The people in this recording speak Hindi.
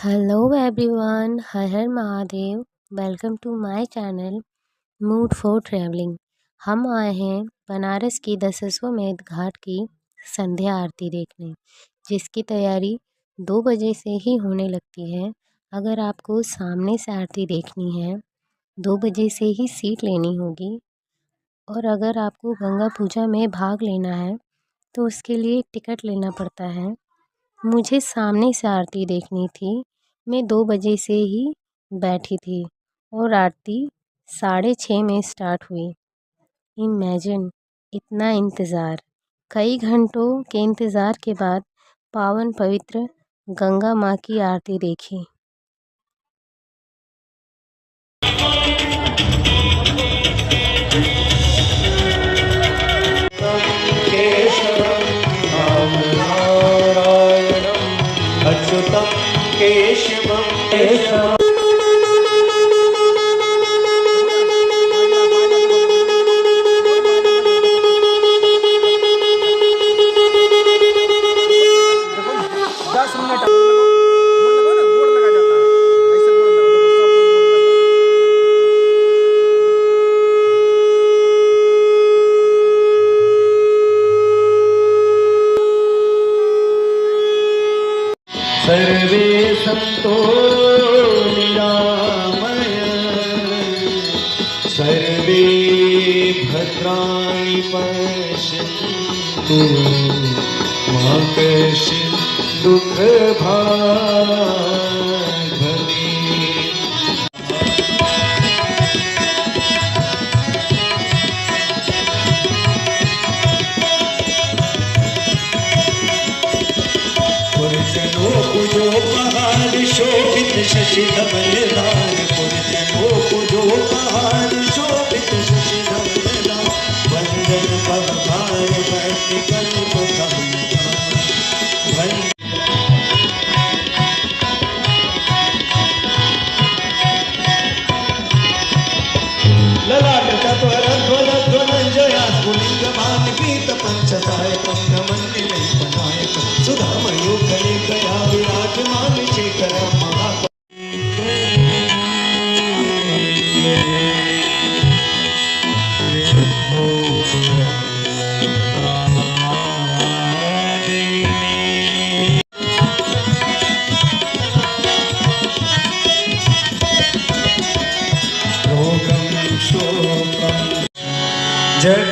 हेलो एवरीवन, हर हर Mahadev. Welcome to my channel mood for travelling. हम आए हैं बनारस की दशाश्वमेध घाट की संध्या आरती देखने, जिसकी तैयारी 2 बजे से ही होने लगती है। अगर आपको सामने से आरती देखनी है 2 बजे से ही सीट लेनी होगी, और अगर आपको गंगा पूजा में भाग लेना है तो उसके लिए टिकट लेना पड़ता है। मुझे सामने से आरती देखनी थी। मैं 2 बजे से ही बैठी थी और आरती 6:30 में स्टार्ट हुई। इमेजिन, इतना इंतज़ार, कई घंटों के इंतज़ार के बाद पावन पवित्र गंगा माँ की आरती देखी। अच्युतं केशवं सर्वे सन्तो निरामय सर्वे भद्राणि पश्यन्तु मा कश्चित् दुःखभाग् भवेत्। पुरजनों पूजो पहाड़ शोभित शशि धवलदार, पुरजनों पूजो पहाड़ शोभित शशि धवलदार, वंदन पवभार भक्ति कल्प ललाट तत्वर ध्वल ध्वलंजया स्फुलिंगमान गीत पंचसाय पंगमन्य नायक सुधामयो करे गया विराजमान शेखर महा। जग